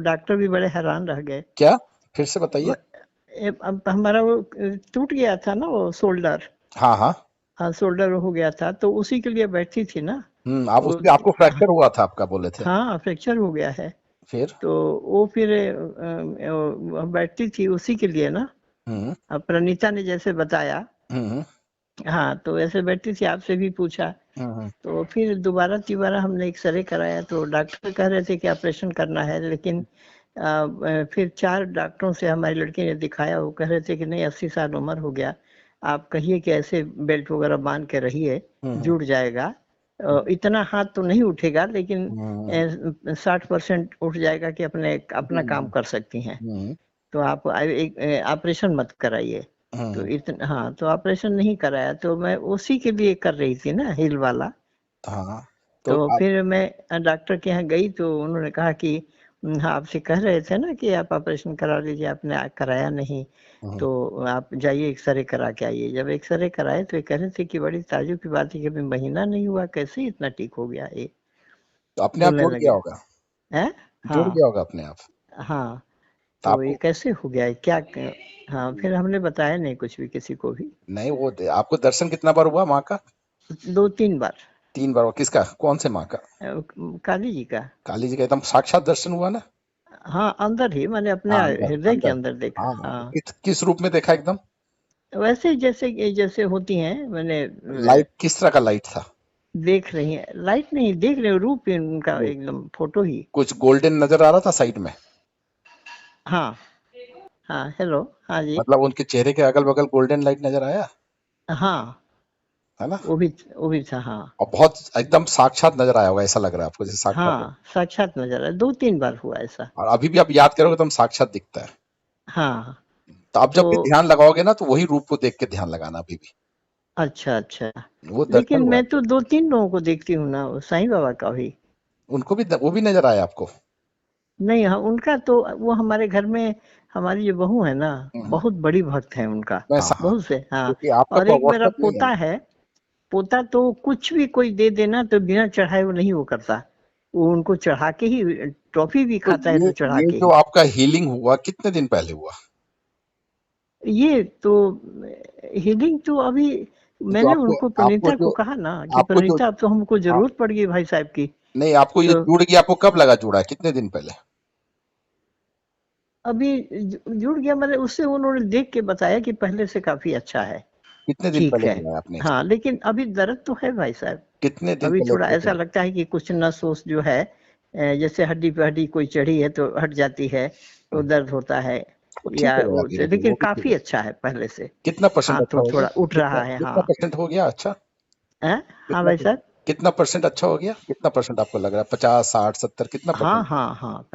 Doctor भी बड़े हैरान रह गए। क्या? फिर से बताइए। अब हमारा वो टूट गया था ना वो शोल्डर। हाँ हाँ। हाँ, शोल्डर हो गया था तो उसी के लिए बैठी थी ना। आप वो उसमें आपको फ्रैक्चर हुआ था आपका बोले थे। हाँ, फ्रैक्चर हो गया है। फिर? तो वो फिर बैठती थी उसी के लिए ना। हम्म अब प्रणीता ने जैसे बताया। हम्म हाँ, तो ऐसे बैठी थी, आपसे भी पूछा। हम्म तो फिर दोबारा तिबारा हमने एक्सरे कराया तो डॉक्टर कह रहे थे कि ऑपरेशन करना है, लेकिन फिर 4 डॉक्टरों से हमारी लड़की ने दिखाया, वो कह रहे थे कि नहीं 80 साल उम्र हो गया, आप कहिए कि ऐसे बेल्ट वगैरह बांध के रहिए, हम्म जुड़ जाएगा। इतना हाथ तो नहीं उठेगा लेकिन हम्म 60% उठ जाएगा कि अपने अपना काम हम्म कर सकती हैं। हम्म तो आप एक ऑपरेशन मत कराइए। तो हम्म, इतना, हाँ, तो ऑपरेशन नहीं कराया तो मैं उसी के लिए कर रही थी ना, हिल वाला। हाँ। तो तो आप। फिर मैं डॉक्टर के यहाँ गई तो उन्होंने कहा कि हाँ, आपसे कह रहे थे ना कि आप ऑपरेशन करा लीजिए, आपने कराया नहीं। हम्म, तो आप जाइए एक्सरे करा के आइए। जब एक्सरे कराए तो ये कह रहे थे कि बड़ी ताज्जुब की बात है कि अभी महीना नहीं हुआ, कैसे इतना ठीक हो गया ये। तो अपने आप बोलने जुड़ गया लगे। होगा। हैं? जुड़ हाँ। गया होगा अपने आप। हाँ। तो तो ये आपको। कैसे हो गया है क्या हाँ, फिर हमने बताया नहीं कुछ भी किसी को भी। नहीं, वो आपको दर्शन कितना बार हुआ माँ का? 2-3 बार। 3 बार हुआ। किसका? कौन से माँ का? काली जी का। काली जी का एकदम साक्षात दर्शन हुआ ना? हाँ, अंदर ही मैंने अपने हाँ, अंदर हृदय के अंदर। अंदर देखा। हाँ, तो हाँ, किस रूप में देखा एकदम? वैसे ही जैसे जैसे होती हैं मैंने लाइट किस तरह का लाइट था? देख रही हैं, लाइट नहीं देख रहे हो, रूप ही उनका वो एकदम फोटो ही। कुछ गोल्डन नजर आ रहा था साइड में? हाँ। हाँ, हेलो, हाँ जी। मतलब उनके चेहरे के अगल बगल गोल्डन लाइट नजर आया? हाँ, है ना? वो भी था, हाँ। और बहुत एकदम साक्षात नजर आया होगा, ऐसा लग रहा है आपको जैसे साक्षात है। हाँ, साक्षात नजर आया, 2-3 बार हुआ ऐसा। और अभी भी आप याद करोगे तो हम साक्षात दिखता है। हाँ। तो आप जब भी तो ध्यान लगाओगे ना तो वही रूप को देख के ध्यान लगाना अभी भी। अच्छा, अच्छा। वो दर्शन लेकिन हुआ मैं आपको। तो 2-3 लोगों को देखती हूँ ना, वो साईं बाबा का भी। उनको भी वो भी नजर आया आपको? नहीं, हाँ, उनका तो वो हमारे घर में हमारी जो बहू है ना, हम्म, बहुत बड़ी भक्त है उनका। मैं बहुत से, हाँ। क्योंकि आपका और तो एक मेरा व्हाट्सएप नहीं है पोता ना। है। पोता तो कुछ भी कोई दे देना तो बिना चढ़ाए वो नहीं वो करता। वो उनको चढ़ा के ही, टॉफी भी तो खाता है ये तो चढ़ा ये के जो ही। आपका हीलिंग हुआ कितने दिन पहले हुआ? ये तो हीलिंग तो अभी जो मैंने आपको उनको आपको प्रणीता को जो कहा ना कि आपको जो प्रणीता अब तो हमको आ, जरूरत पड़ गई भाई साहब की। नहीं, आपको ये तो जुड़ गया, आपको कब लगा जुड़ा है, कितने दिन पहले? अभी जुड़ गया, मैंने उससे उन्होंने देख के बताया कि पहले से काफी अच्छा है। कितने दिन ठीक पहले है। कराया आपने हाँ, एक्सरे? लेकिन अभी दर्द तो है भाई साहब। कितने दिन अभी पहले थोड़ा एक्सरे ऐसा कराया? लगता है कि कुछ नस वस जो है, जैसे हड्डी पे हड्डी कोई चढ़ी है तो हट जाती है, तो दर्द होता है। वो ठीक या हो गया धीरे धीरे, लेकिन वो भी ठीक काफी है। अच्छा है पहले से। कितना परसेंट हाथ अच्छा तो हो गया? थोड़ा उठ कितना रहा है, हाँ। कितना परसेंट हो गया अच्छा? हैं? हाँ कितना भाई साहब। कितना परसेंट अच्छा हो गया? कितना परसेंट आपको लग रहा है? 50, 60, 70, कितना हाँ, परसेंट हाँ, हाँ,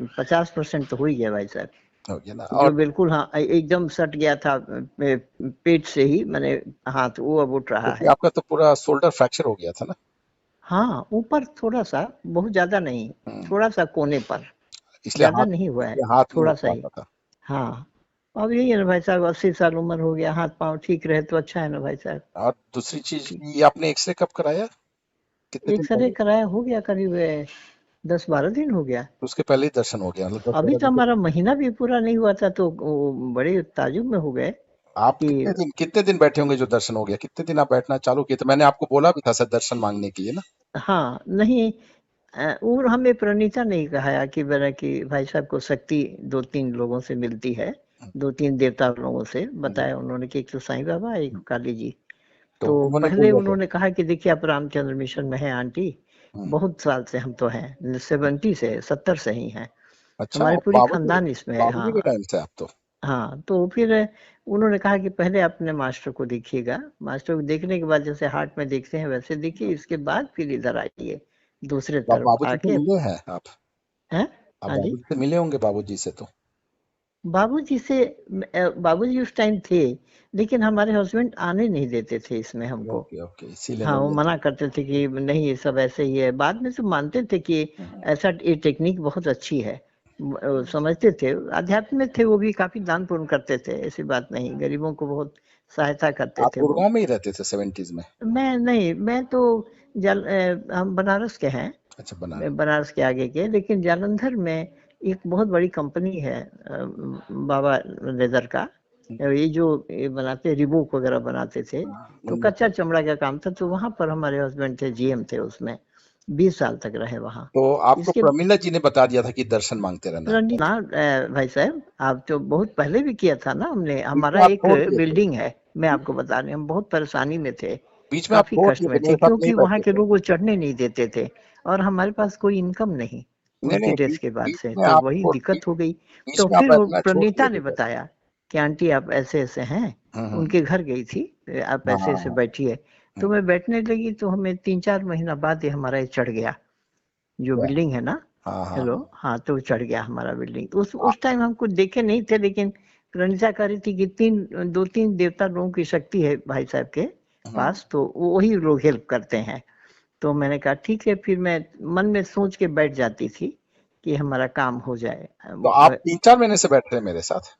50% तो हो ही गया भाई साहब। हो गया ना? जो और बिल्कुल, हाँ, एकदम सट गया था पेट से ही, मैंने हाथ वो अब उठ रहा क्योंकि है। आपका तो पूरा शोल्डर फ्रैक्चर हो गया था ना? हाँ, ऊपर थोड़ा सा, बहुत ज्यादा नहीं, हम्म, थोड़ा सा कोने पर। इसलिए ज्यादा हाथ नहीं हुआ है, इसलिए हाथ नहीं थोड़ा उठ सा ही। पाता था। हाँ। अब यही है ना भाई साहब, 80 साल उम्र हो गया, हाथ पांव ठीक रहे तो अच्छा है ना भाई साहब। और दूसरी चीज, कि ये आपने एक्सरे कब कराया? कितने दिन एक्सरे पहले? कराया हो गया करीब 10-12 दिन हो गया। तो उसके पहले ही दर्शन हो गया, मतलब दस अभी बारह तो दिन के। हमारा महीना भी पूरा नहीं हुआ था तो वो बड़े ताजुब में हो गए आप कि कितने दिन बैठे होंगे जो दर्शन हो गया? कितने दिन आप बैठना चालू किए थे? मैंने आपको बोला भी था सर दर्शन मांगने के लिए ना। हाँ, नहीं, और हमें प्रणीता नहीं कहा कि मेरा कि भाई साहब को शक्ति 2-3 लोगों से मिलती है, 2-3 देवता लोगों से हम्म, बताया उन्होंने कि एक तो साईं बाबा, एक काली जी। तो तो उन्होंने पहले बोला था। उन्होंने कहा कि देखिए आप रामचंद्र मिशन में हैं आंटी, हम्म, बहुत साल से हम तो हैं, 70 से ही हैं, अच्छा, हमारी आप पूरी खानदान इसमें है, बाबूजी के हाँ। टाइम से आप तो। हाँ, तो फिर उन्होंने कहा कि पहले अपने मास्टर को देखिएगा, मास्टर को देखने के बाद जैसे हार्ट में देखते हैं वैसे देखिए, इसके बाद फिर इधर आइए दूसरे तो आप तरफ बाबूजी से आके। मिले हैं आप? हैं? आप हाँ जी। बाबूजी से मिले होंगे, बाबूजी से तो। बाबूजी से बाबूजी उस टाइम थे, लेकिन हमारे हस्बैंड आने नहीं देते थे इसमें हमको। ओके ओके, इसीलिए हाँ, नहीं वो मिले थे। मना करते थे कि नहीं ये सब ऐसे ही है, बाद में तो मानते थे कि हम्म, ऐसा ये टेक्निक बहुत अच्छी है। समझते थे, अध्यात्म में थे, वो भी काफी दान पुण्य करते थे, ऐसी बात नहीं, गरीबों को बहुत सहायता करते आप थे वो। गुड़गांव में ही रहते थे 70s में? मैं नहीं, मैं तो हम बनारस के हैं, अच्छा, बनारस। बनारस के आगे के, लेकिन जालंधर में एक बहुत बड़ी कंपनी है बाबा लेदर का। ये जो ये बनाते रिबोक वगैरह बनाते थे, तो कच्चा चमड़ा का काम था। तो वहां पर हमारे हस्बैंड थे, जीएम थे उसमें, 20 साल तक रहे वहां। तो आपको इसके प्रमिला जी ने बता दिया था कि दर्शन मांगते रहना है। ना भाई साहब, आप तो बहुत पहले भी किया था ना हमने। बीच में हमारा आप एक छोड़ दिए थे। बिल्डिंग है, मैं आपको बता रही हूँ, हम बहुत परेशानी में थे, बीच में आप काफी छोड़ कष्ट दिए में थे, थे, मेरे साथ नहीं क्योंकि वहां बैठे के थे। लोग वो चढ़ने नहीं देते थे, और हमारे पास कोई इनकम नहीं नहीं उनकी नहीं, डेथ बीच के बाद बीच से, में तो वही आपको दिक्कत हो गई। बीच तो में आप फिर वो बैठना छोड़ दिए प्रणीता ने थे सर। बताया कि आंटी आप ऐसे ऐसे हैं, हम्म। उनके घर गई थी, आप हाँ ऐसे हाँ ऐसे हाँ। बैठिए। तो हम्म, मैं बैठने लगी, तो हमें 3-4 महीना बाद ये हमारा ये चढ़ गया, जो क्या? बिल्डिंग है ना। हाँ हाँ हेलो, हाँ। हाँ, तो चढ़ गया हमारा बिल्डिंग। आप उस टाइम हम कुछ देखे नहीं थे, लेकिन प्रणीता कह रही थी कि 2-3 देवता लोगों की शक्ति है भाई साहब के हम्म। पास, तो वही लोग हेल्प करते हैं। तो मैंने कहा ठीक है, फिर मैं मन में सोच के बैठ जाती थी कि हमारा काम हो जाए। तो आप 3-4 महीने से बैठ रहे हैं मेरे साथ।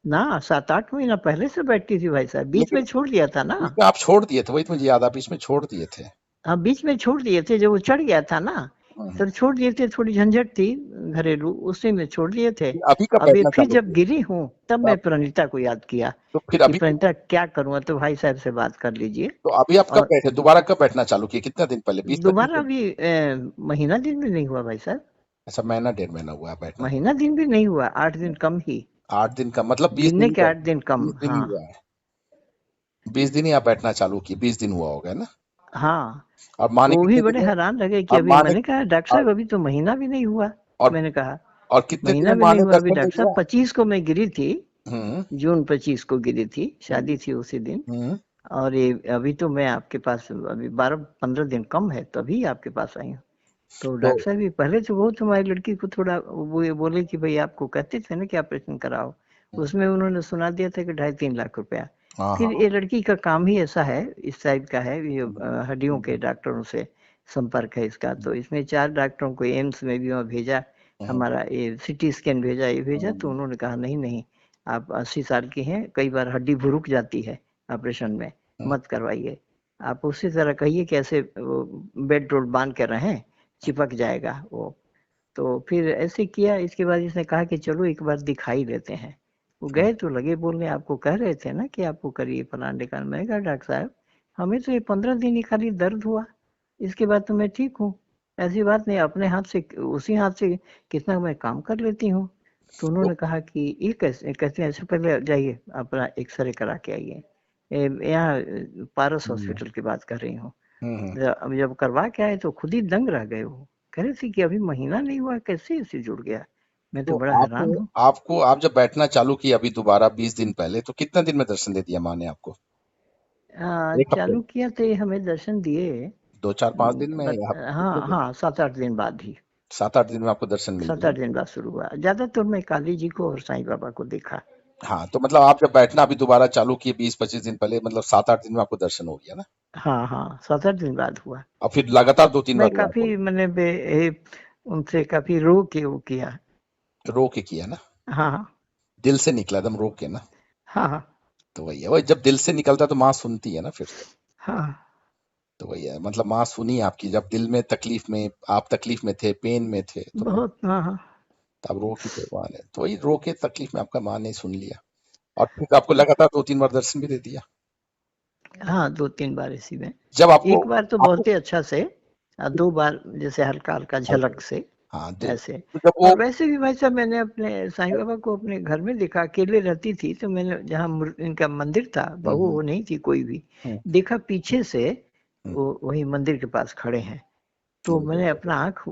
ना 7-8 महीना पहले से बैठती थी भाई साहब, बीच लेकिन में छोड़ दिया था ना। बीच में आप छोड़ दिए थे, वही तो मुझे याद, आप बीच में छोड़ दिए थे। हाँ, बीच में छोड़ दिए थे, जब वो चढ़ गया था ना, हम्म। तो छोड़ दिए थे। थोड़ी झंझट थी घरेलू, उसी में छोड़ दिए थे। अभी कब अब ये बैठना फिर चालू जब किए? गिरी हूँ, तब तो मैं प्रणीता को याद किया तो फिर कि अभी प्रणीता क्या करूँ, तो भाई साहब से बात कर लीजिए। तो अभी आप कब और बैठे, दोबारा कब बैठना चालू किए, कितना दिन पहले, 20-25 दोबारा दिन? अभी महीना दिन भी नहीं हुआ भाई साहब, अच्छा, महीना 1.5 महीना हुआ है बैठना। महीना दिन भी नहीं हुआ, 8 दिन कम ही, 8 दिन का मतलब 20 दिन गिनने ही के बैठ 8 दिन कम। 20 दिन ही हाँ, हुआ है। 20 दिन ही आप बैठना चालू किए, 20 दिन हुआ होगा ना। हाँ। और माँ ने वो भी कितने दिन बड़े में हैरान लगे कि और अभी, माँ ने मैंने कहा डॉक्टर और साहब अभी तो महीना भी नहीं हुआ। और, मैंने कहा और कितने दिन महीना में भी माँ नहीं ने हुआ अभी दर्शन दे डॉक्टर साहब, दिया? 25 को मैं गिरी थी, हम्म। जून 25 को गिरी थी, हम्म। शादी थी उसी दिन। हम्म। और ये अभी तो मैं आपके पास, अभी 12-15 दिन कम है, तभी आपके पास आई हूँ। तो तो डॉक्टर साहब भी पहले तो बहुत हमारी लड़की को थोड़ा वो ये बोले कि भाई आपको कहते थे ना कि ऑपरेशन कराओ, उसमें उन्होंने सुना दिया था कि 2.5-3 लाख रुपया। हाँ हाँ। फिर ये लड़की का काम ही ऐसा है, इस टाइप का है, ये हम्म, हड्डियों के हम्म, डॉक्टरों से संपर्क है इसका। हम्म, तो इसमें 4 डॉक्टरों को एम्स में भी वहाँ भेजा, हम्म, हमारा ये सिटी स्कैन भेजा, ये भेजा। तो हम्म, उन्होंने कहा नहीं नहीं, आप 80 साल की हैं, कई बार हड्डी भुरुक जाती है ऑपरेशन में, हम्म, मत करवाइए। आप उसी तरह कहिए कि ऐसे बेड रोल बांध कर रहें, चिपक जाएगा वो। तो फिर ऐसे किया। इसके बाद इसने कहा कि चलो एक बार दिखाई लेते हैं। वो हम्म। गए तो लगे बोलने, आपको कह रहे थे ना कि आपको करिए फलान ढिकान। मैंने कहा डॉक्टर साहब, हमें तो ये 15 दिन ही खाली दर्द हुआ, इसके बाद तो मैं ठीक हूँ, ऐसी बात नहीं, अपने हाथ से, उसी हाथ से कितना मैं काम कर लेती हूँ। तो तो उन्होंने कहा कि ये कैसे, कहते हैं ऐसे, पहले जाइए अपना एक्सरे करा के आइए। यहाँ पारस हम्म, हॉस्पिटल की बात कर रही हूँ। हम्म। अब जब करवा के आए तो खुद ही दंग रह गए वो, कह रहे थे कि अभी महीना नहीं हुआ, कैसे ऐसे जुड़ गया। मैं तो तो बड़ा आप हैरान हूँ। आपको आप जब बैठना चालू किए अभी दोबारा 20 दिन पहले, तो कितना दिन में दर्शन दे दिया माँ ने आपको? एक हफ्ते? चालू किया तो ये हमें दर्शन दिए, 2-4-5 दिन में या कितने हाँ दिन? हाँ, 7-8 दिन बाद ही, 7-8 दिन में आपको दर्शन मिल सात गया? आठ दिन बाद शुरू हुआ। ज्यादातर मैं काली जी को और साईं बाबा को देखा। हाँ, तो मतलब आप जब बैठना अभी दोबारा चालू किए 20-25 दिन पहले, मतलब 7-8 दिन में आपको दर्शन हो गया ना? हाँ हाँ, 7-8 दिन बाद हुआ। और फिर लगातार 2-3 बार मैं हुआ आपको? काफी, मैंने उनसे काफी रो के वो किया। रो के किया ना? हाँ हाँ दिल से निकला एकदम रो के ना? हाँ हाँ तो वही है, वही जब दिल से निकलता है तो माँ सुनती है ना फिर। हाँ, तो वही है, मतलब माँ सुनी आपकी, जब दिल में तकलीफ में, आप तकलीफ में थे, पेन में थे, तो माँ बहुत, हाँ हाँ तब रो की तो माँ ने, तो वही रो के तकलीफ में आपका माँ ने सुन लिया। और फिर आपको लगातार 2-3 बार दर्शन भी दे दिया। हाँ, 2-3 बार इसी में। जब आपको एक बार तो आपको बहुत ही अच्छा से, 2 बार जैसे हल्का हल्का हल्का, झलक से, हाँ, ऐसे। तो जब वो और वैसे भी भाई साहब, मैंने अपने साईं बाबा को अपने घर में देखा, अकेले रहती थी, तो मैंने जहाँ इनका मंदिर था, बहू हम्म, वो नहीं थी कोई भी, हम्म, देखा पीछे से, हम्म, वो वही मंदिर के पास खड़े हैं। तो हम्म। मैंने अपना आँख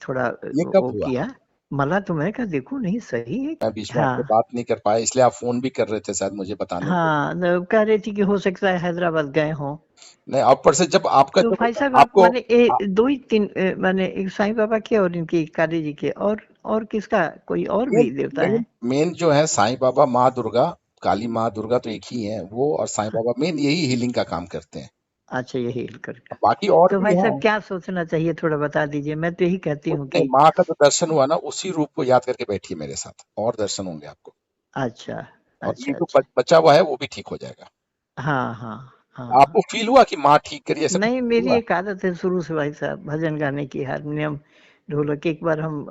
थोड़ा ये कब वो हुआ? किया, मला, तो मैंने कहा देखो नहीं सही है। मैं बीच में आपसे हाँ बात नहीं कर पाया, इसलिए आप फोन भी कर रहे थे शायद मुझे बताने के लिए। हाँ, कह रही थी कि हो सकता है हैदराबाद गए हों। नहीं, आप पर से जब आपका तो जब भाई साहब आप आपको मैंने 2 ही 3, मैंने एक साईं बाबा के और इनकी काली जी के, और किसका, कोई और मेन भी देवता मेन है। मेन जो है साईं बाबा, माँ दुर्गा, काली माँ दुर्गा तो एक ही है, वो और साईं बाबा मेन यही हीलिंग का काम करते हैं। अच्छा, यही हिल करके। अब बाकी और तो भी भाई हैं। साहब क्या सोचना चाहिए, थोड़ा बता दीजिए। मैं तो यही कहती कुछ हूँ नहीं, कि माँ का जो दर्शन हुआ ना उसी रूप को याद करके बैठिए मेरे साथ, और दर्शन होंगे आपको। अच्छा और ये अच्छा जो अच्छा, बचा हुआ है वो भी ठीक हो जाएगा। हाँ हाँ हाँ। आपको फील हुआ कि माँ ठीक करिए, ऐसा कुछ नहीं, फील मेरी हुआ? एक आदत है शुरू से भाई साहब, भजन गाने की, हारमोनियम ढोलक एक बार हम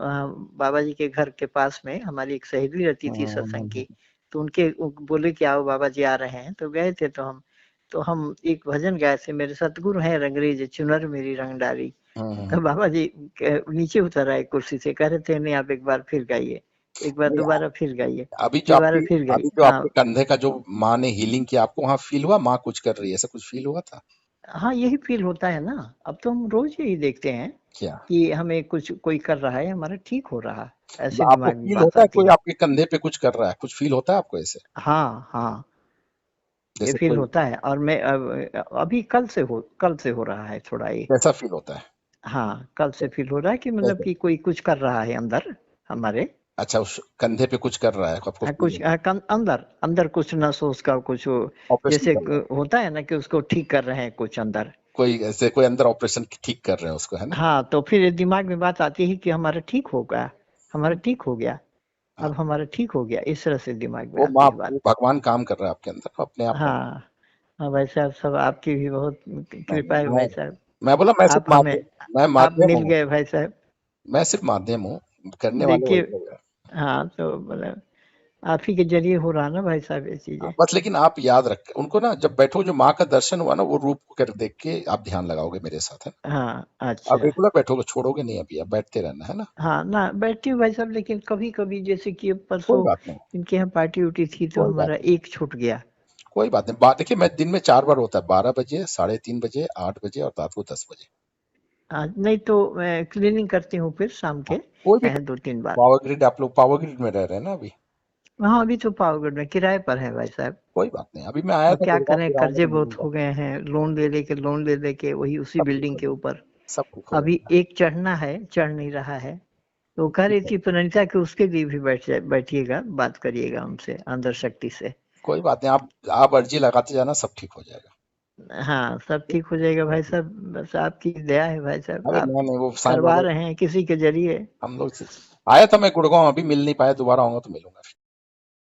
बाबा जी के घर के पास में हमारी एक सहेली रहती थी सत्संग हम्म, की, तो उनके बोले कि आओ बाबा जी आ रहे हैं, तो गए थे। तो हम एक भजन गाए थे, मेरे सतगुरु हैं रंगरेज चुनर मेरी रंग डाली। तो हम्म। बाबा जी नीचे उतर आए कुर्सी से, कह रहे थे नहीं आप एक बार फिर गाइए, एक बार नहीं, दोबारा फिर गाइए। अभी जो दोबारा आपकी फिर गाइए, अभी जो आपके हाँ। कंधे का जो माँ ने हीलिंग किया, आपको वहां फील हुआ माँ कुछ कर रही है, ऐसा कुछ फील हुआ था हाँ यही फील होता है ना, अब तो हम रोज यही देखते हैं क्या? कि हमें कुछ कोई कर रहा है, हमारा ठीक हो रहा है, ऐसे मतलब आपको दिमाग में फील बात होता है आती कोई है। आपके कंधे पे कुछ कर रहा है, कुछ फील होता है आपको ऐसे? हाँ हाँ, ये जैसे फील कोई होता है। और मैं अभी कल से हो रहा है थोड़ा ये। कैसा फील होता है? हाँ कल से फील हो रहा है कि मतलब कैसे? कि कोई कुछ कर रहा है अंदर हमारे। अच्छा, उस कंधे पे कुछ कर रहा है आपको फील कुछ होता है? अंदर अंदर कुछ नस उसका कुछ ऑपरेशन जैसे कर रहा है? होता है ना कि उसको ठीक कर रहे हैं कुछ अंदर। कोई ऐसे कोई अंदर ऑपरेशन ठीक कर रहे हैं उसको, है ना? हाँ तो फिर दिमाग में बात आती है कि हमारा ठीक हो गया, हमारा ठीक हो गया, हाँ, अब हमारा ठीक हो गया, इस तरह से दिमाग में वो आती माँ है बात। वो भगवान काम कर रहा है आपके अंदर अपने आप में। हाँ हाँ भाई साहब, सब आपकी भी बहुत कृपा है नहीं, भाई साहब। मैं बोला मैं आप सिर्फ हमें माध्यम, मैं आप माध्यम मिल हूँ। गए भाई साहब। मैं सिर्फ माध्यम हूँ, करने वाले देखिए, वही लोग हैं। हाँ तो मतलब आप ही के जरिए हो रहा ना भाई साहब ये हाँ, चीजें। बस लेकिन आप याद रख उनको ना, जब बैठो जो माँ का दर्शन हुआ ना, वो रूप को कर देख के आप ध्यान लगाओगे मेरे साथ, है ना? हाँ अब अच्छा। रेगुलर बैठोगे, छोड़ोगे नहीं, अभी अब बैठते रहना, है ना? हाँ ना बैठती हूँ भाई साहब, लेकिन कभी कभी जैसे कि अब कोई परसों बात नहीं, इनके यहाँ पार्टी उटी थी तो कोई बात हमारा नहीं, एक छूट गया। कोई बात नहीं। बात देखिए, मैं दिन में 4 बार होता है, 12 बजे, 3:30 बजे, 8 बजे और रात को 10 बजे। नहीं तो मैं क्लीनिंग करती हूँ फिर शाम हाँ, के कोई भी दो तीन बार। पावर ग्रिड, आप लोग पावर ग्रिड में रह रहे हैं ना अभी? हाँ अभी तो पावरगढ़ में किराए पर है भाई साहब। कोई बात नहीं, अभी मैं आया अब था क्या गुड़गांव, करें, फिर आऊंगा कर्जे तो बहुत मिलूंगा। हो गए हैं, लोन ले लेके वही उसी सब ठीक बिल्डिंग हो के जाएगा, ऊपर। सब ठीक हो अभी जाएगा। एक चढ़ना है, चढ़ नहीं रहा है। तो कह ठीक रही है, थी प्रणीता कि उसके लिए भी बैठिएगा, बात करिएगा उनसे अंदर शक्ति से। कोई बात नहीं, आप अर्जी लगाते जाना, सब ठीक हो जाएगा। हाँ सब ठीक हो जाएगा भाई साहब, बस आपकी दया है भाई साहब, अरे आप नहीं नहीं, वो साईं करवा बाबा, रहे हैं किसी के जरिए। हम लोग आया था मैं गुड़गांव, अभी मिल नहीं पाया, दोबारा आऊंगा तो मिलूंगा फिर।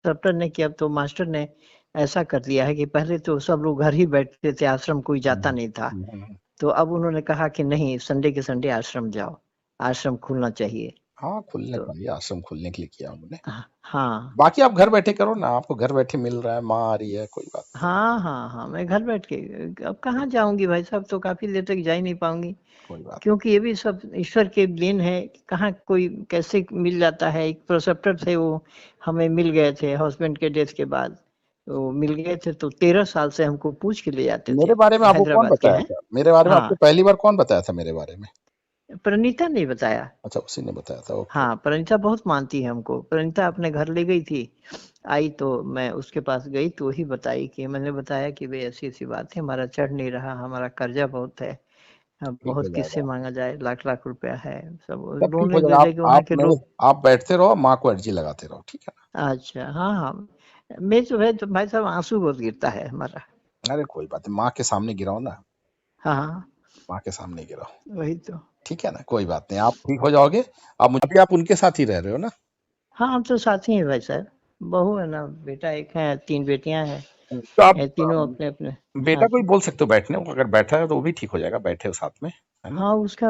डॉक्टर ने कि अब तो मास्टर ने ऐसा कर दिया है कि पहले तो सब लोग घर ही बैठते थे, आश्रम कोई जाता हम्म, नहीं था। हम्म, हम्म। तो अब उन्होंने कहा कि नहीं, संडे के संडे आश्रम जाओ, आश्रम खुलना चाहिए। हाँ, खुलने तो चाहिए, आश्रम खुलने के लिए किया उन्होंने। हाँ बाकी आप घर बैठे करो ना, आपको घर बैठे मिल रहा है, माँ आ रही है, कोई बात नहीं। हाँ हाँ हाँ, मैं घर बैठ के अब कहाँ जाऊंगी भाई साहब, तो काफी देर तक जा ही नहीं पाऊंगी। कोई बात क्योंकि ये भी सब ईश्वर के देन है, कहाँ कोई कैसे मिल जाता है। एक प्रोसेप्टर थे वो, हमें मिल गए थे हस्बैंड के डेथ के बाद। तो मिल गए थे तो 13 साल से हमको पूछ के ले जाते नहीं। थे, मेरे बारे में आपको कौन हैदराबाद के बताया हैं। था, मेरे बारे में आपको हाँ पहली बार कौन बताया था मेरे बारे में? प्रणीता ने बताया। अच्छा, उसी ने बताया था, ओके। हाँ प्रणीता बहुत मानती है हमको, प्रणीता अपने घर ले गई थी। आई तो मैं उसके पास गई तो वही बताई कि मैंने बताया कि भाई ऐसी ऐसी बात है, हमारा चढ़ नहीं रहा, हमारा कर्जा बहुत है, अब ठीक हो बहुत किससे जाएगा, मांगा जाए, लाख लाख रुपया है, सब सब ठीक लोन हो ले जाएगा। लेके वहाँ आप के मेरे लोग। आप बैठते रहो, माँ को अर्जी लगाते रहो, ठीक है अच्छा हाँ हाँ, मैं जो है तो भाई साहब आंसू बहुत गिरता है हमारा। ना? अरे कोई बात नहीं, माँ के सामने गिराओ ना, हाँ हाँ माँ के सामने गिराओ। वही तो। ठीक है ना, कोई बात नहीं, आप ठीक हो जाओगे। अब अभी आप उनके साथ ही रह रहे हो ना? हाँ हम तो साथी हैं भाई साहब, बहू है ना, बेटा एक है, तीन बेटियां हैं। तो आप ये तीनों अपने अपने बेटा को ही साथ। बोल सकते हो बैठने को, अगर बैठा है तो वो भी ठीक हो जाएगा, बैठे हो साथ में, है ना? हाँ उसका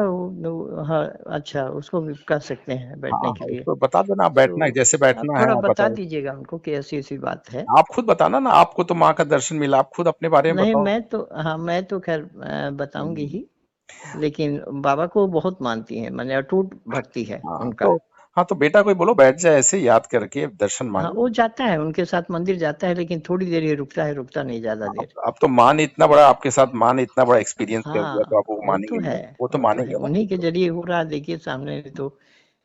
हाँ अच्छा, उसको भी कर सकते हैं हाँ बैठने के हाँ, लिए। उसको बता देना, आप बैठना है, तो जैसे आप बैठना है थोड़ा आप बता बताओ। दीजिएगा उनको कि ऐसी ऐसी बात है। आप खुद बताना ना, आपको तो माँ का दर्शन मिला, आप खुद अपने बारे में नहीं बताओ। मैं तो, हाँ मैं तो खैर बताऊंगी हम्म, ही, लेकिन बाबा को बहुत मानती हैं, माने अटूट भक्ति है हाँ उनका। तो, हाँ तो बेटा को ही बोलो बैठ जाए, ऐसे याद करके दर्शन हाँ मांगे। वो जाता है उनके साथ मंदिर जाता है, लेकिन थोड़ी देर ही रुकता है, रुकता नहीं ज्यादा देर। अब तो माँ ने इतना बड़ा आपके साथ, माँ ने इतना बड़ा एक्सपीरियंस कर दिया, तो हाँ आप वो वो तो मानेंगे है, नहीं? वो तो वो तो है, मानेंगे ना उन्हीं फिर के तो। जरिए हो रहा है। देखिए सामने तो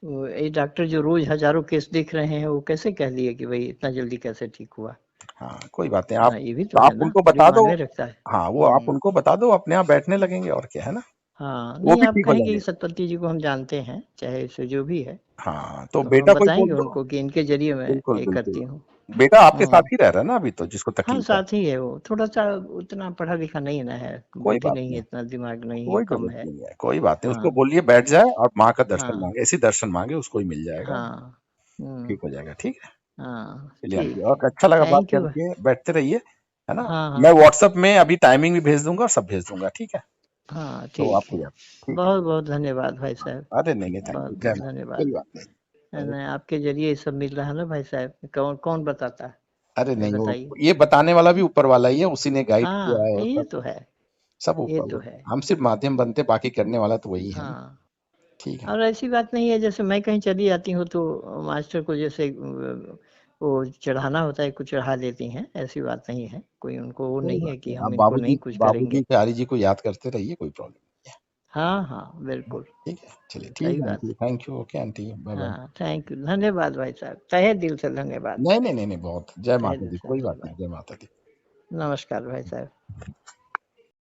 ये डॉक्टर जो रोज हजारों केस देख रहे हैं, वो कैसे कह दिए कि भाई इतना जल्दी कैसे ठीक हुआ। हाँ कोई बात नहीं, हाँ ये भी तो तो है आप ना, उनको जो बता दो। मानने रखता है। हाँ, वो आप उनको बता दो, अपने आप बैठने लगेंगे, और क्या है ना? हाँ वो नहीं, भी आप ठीक हो कहेंगे कि जाएंगे। सतपति जी को हम जानते हैं, चाहे इसे जो भी है। हाँ, तो तो बेटा हम को ही बोल बताएंगे दो। उनको कि इनके जरिए मैं बिल्कुल ये बिल्कुल, करती हूँ। बेटा आपके साथ हम्म। ही रह रहा है ना अभी, तो जिसको हाँ तकलीफ है? साथ ही है वो, थोड़ा सा उतना पढ़ा लिखा नहीं ना है, कोई बुद्धि बात नहीं है, नहीं, इतना दिमाग नहीं है, कोई कम जरूरत है। नहीं है, कोई बात नहीं, उसको हाँ बोलिए बैठ जाए और माँ का दर्शन हाँ मांगे, ऐसी दर्शन मांगे, उसको ही मिल जाएगा। हाँ। ठीक हो जाएगा, ठीक है। हाँ चलिए आंटी, ठीक है। और अच्छा लगा बात थैंक यू। करके, बैठते रहिए, है ना? हाँ मैं हाँ व्हाट्सएप में अभी टाइमिंग भी भेज दूंगा और सब भेज दूंगा, ठीक है? हाँ तो ठीक आपको है। याद। ठीक है। बहुत बहुत धन्यवाद भाई साहब। अरे नहीं नहीं, थैंक बहुत यू, जय बहुत माता दी, धन्यवाद। कोई बात नहीं। नहीं, आपके जरिए ये सब मिल रहा है ना भाई साहब, कौन कौन बताता है? अरे ये नहीं, वो बताइए। ये बताने वाला भी ऊपर वाला ही है, उसी ने गाइड किया हाँ है ये सब। तो है। सब ये ऊपर तो वो, है। हम सिर्फ माध्यम बनते, बाकी करने वाला तो वही है ना। हाँ। ठीक है। और ऐसी बात नहीं है, जैसे मैं कहीं चली जाती हूँ तो मास्टर को जैसे वो चढ़ाना होता है, कुछ चढ़ा देती हैं, ऐसी बात नहीं है, कोई उनको वो कोई नहीं है बात कि नहीं, हम आप इनको नहीं कुछ बाबूजी करेंगे। के हरि जी को याद करते रहिए, कोई प्रॉब्लम नहीं है। हाँ हाँ बिल्कुल। ठीक है, चलिए, ठीक सही है बात आंटी, है। Thank you, okay aunty, bye bye. हाँ थैंक यू, धन्यवाद भाई साहब, तहे दिल से धन्यवाद। नहीं नहीं नहीं नहीं, बहुत, जय तहे माता दिल दी, से कोई बात नहीं, धन्यवाद। जय माता दी। नमस्कार भाई साहब।